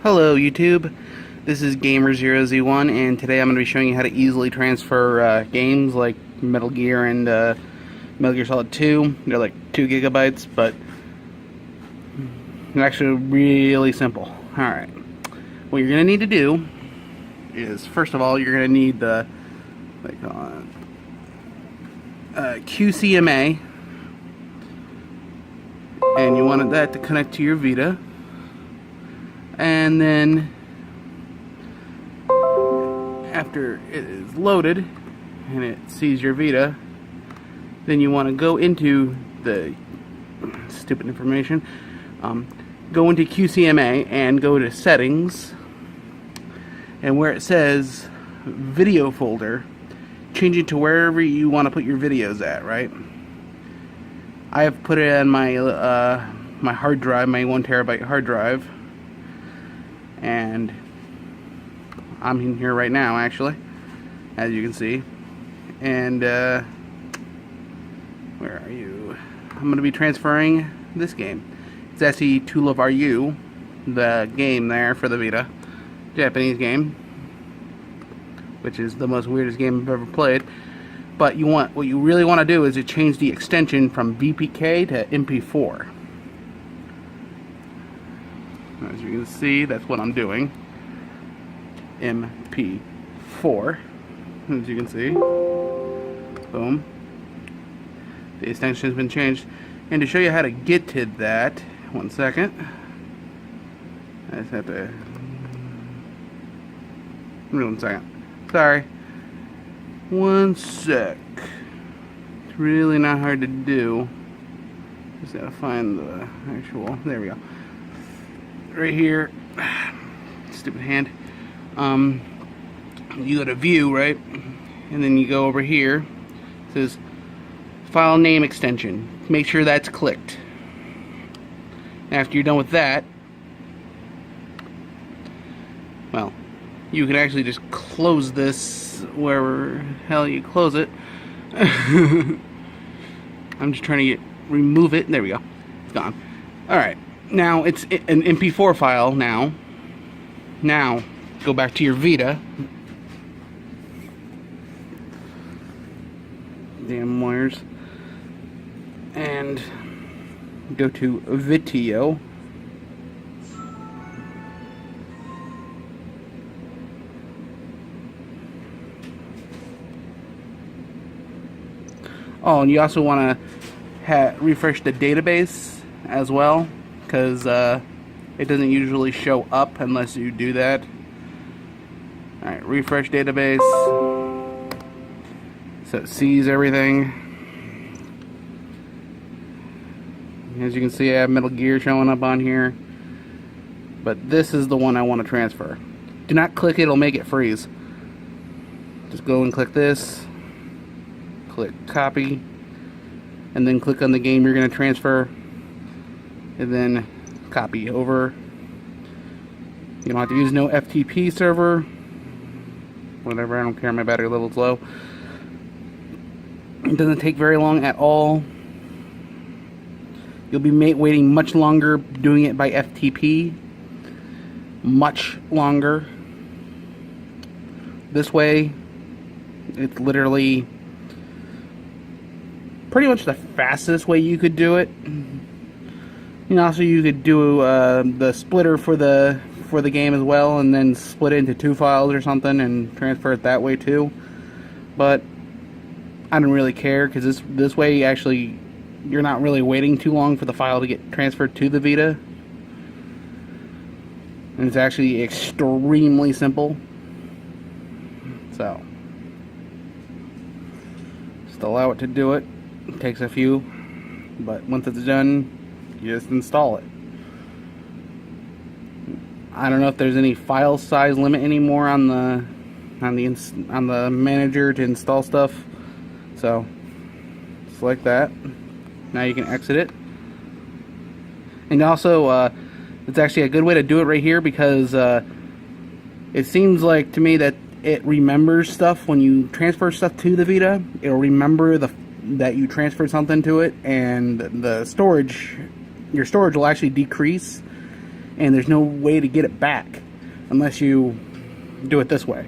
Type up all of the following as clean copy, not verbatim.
Hello YouTube, this is Gamer0Z1 and today I'm going to be showing you how to easily transfer games like Metal Gear and Metal Gear Solid 2. They're like 2 gigabytes, but they're actually really simple. Alright, what you're going to need to do is, first of all, you're going to need the QCMA, and you wanted that to connect to your Vita. And then after it is loaded and it sees your Vita, then you want to go into the stupid information, go into QCMA and go to settings, and where it says video folder, change it to wherever you want to put your videos at, right? I have put it on my my hard drive, my 1 terabyte hard drive. And I'm in here right now, actually, as you can see. And where are you? I'm going to be transferring this game. It's SE To Love Are You, the game there for the Vita, Japanese game, which is the most weirdest game I've ever played. But what you really want to do is to change the extension from VPK to MP4. As you can see, that's what I'm doing. MP4. As you can see. Boom. The extension has been changed. And to show you how to get to that, 1 second. I just have to... 1 second. Sorry. 1 sec. It's really not hard to do. Just gotta find the actual... There we go. Right here, stupid hand. You go to view, right, and then you go over here. It says file name extension. Make sure that's clicked. After you're done with that, well, you can actually just close this wherever hell you close it. I'm just trying to remove it. There we go. It's gone. All right. Now it's an MP4 file now. Now go back to your Vita. Damn wires. And go to Video. Oh, and you also want to refresh the database as well, because it doesn't usually show up unless you do that. Alright, refresh database, so it sees everything. As you can see, I have Metal Gear showing up on here, but this is the one I want to transfer. Do not click it, it'll make it freeze. Just go and click this, click copy, and then click on the game you're going to transfer, and then copy over. You don't have to use no FTP server. Whatever, I don't care, my battery level's low. It doesn't take very long at all. You'll be waiting much longer doing it by FTP. Much longer. This way, it's literally pretty much the fastest way you could do it. You know, also you could do the splitter for the game as well, and then split it into 2 files or something and transfer it that way too. But I don't really care, because this way actually you're not really waiting too long for the file to get transferred to the Vita, and it's actually extremely simple. So just allow it to do it. It takes a few, but once it's done, you just install it. I don't know if there's any file size limit anymore on the manager to install stuff. So select that. Now you can exit it. And also, it's actually a good way to do it right here, because it seems like to me that it remembers stuff when you transfer stuff to the Vita. It'll remember that you transferred something to it, and the storage, your storage will actually decrease. and there's no way to get it back unless you do it this way.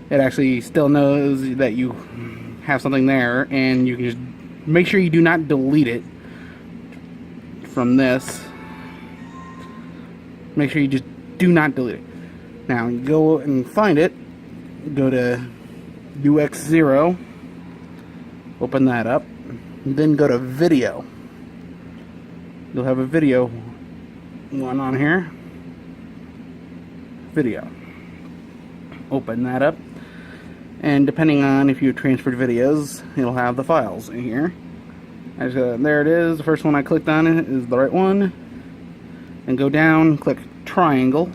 It actually still knows that you have something there, and you can just make sure you do not delete it from this. Make sure you just do not delete it. Now, you go and find it, go to UX0, open that up, and then go to video. You'll have a video one on here. Video. Open that up, and depending on if you transferred videos, it'll have the files in here. There it is. The first one I clicked on is the right one. And go down, click triangle,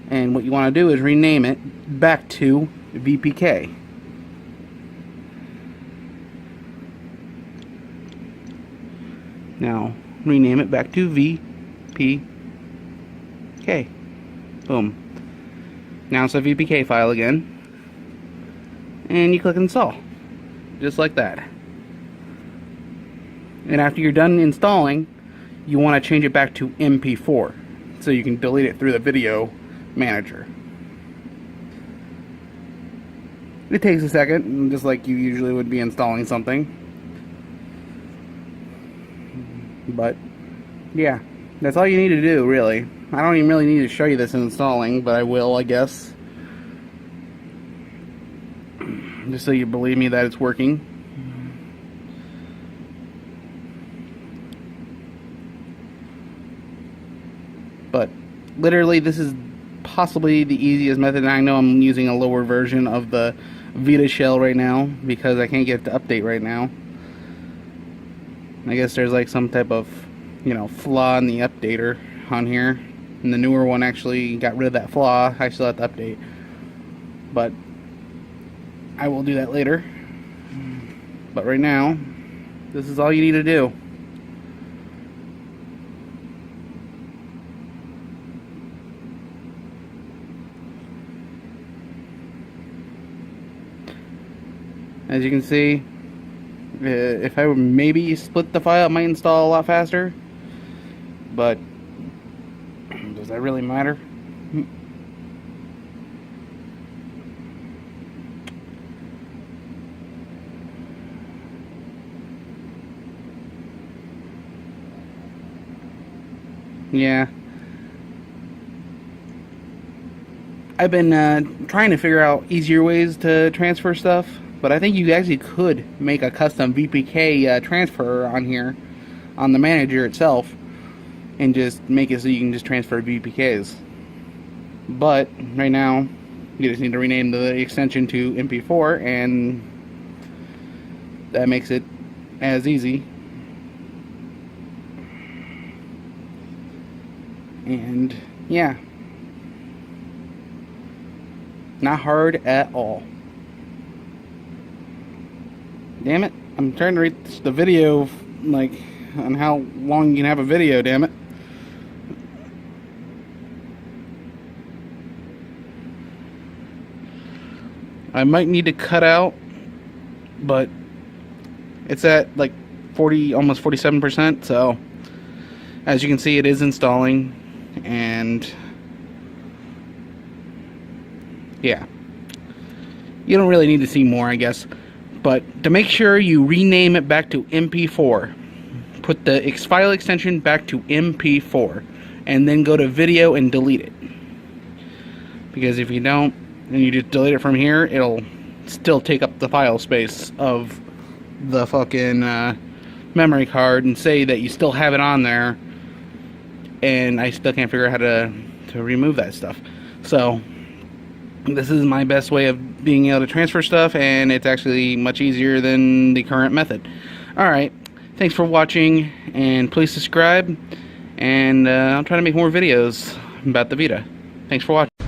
and what you want to do is rename it back to VPK. Now rename it back to VPK. Boom. Now it's a VPK file again, and you click install, just like that. And after you're done installing, you want to change it back to MP4 so you can delete it through the video manager. It takes a second, just like you usually would be installing something. But yeah, that's all you need to do, really. I don't even really need to show you this installing, but I will, I guess. Just so you believe me that it's working. But literally, this is possibly the easiest method. And I know I'm using a lower version of the Vita shell right now because I can't get the update right now. I guess there's like some type of, flaw in the updater on here. And the newer one actually got rid of that flaw. I still have to update. But I will do that later. But right now, this is all you need to do. As you can see, if I would maybe split the file, it might install a lot faster. But does that really matter? Yeah. I've been trying to figure out easier ways to transfer stuff. But I think you actually could make a custom VPK transfer on here, on the manager itself, and just make it so you can just transfer VPKs. But right now, you just need to rename the extension to MP4, and that makes it as easy. And yeah, not hard at all. Damn it, I'm trying to read the video, like, on how long you can have a video, damn it. I might need to cut out, but it's at like 40, almost 47%, so as you can see, it is installing, and yeah. You don't really need to see more, I guess. But to make sure you rename it back to MP4, put the file extension back to MP4, and then go to video and delete it. Because if you don't, and you just delete it from here, it'll still take up the file space of the fucking memory card and say that you still have it on there, and I still can't figure out how to remove that stuff. So this is my best way of being able to transfer stuff, and it's actually much easier than the current method. Alright, thanks for watching, and please subscribe, and I'll try to make more videos about the Vita. Thanks for watching.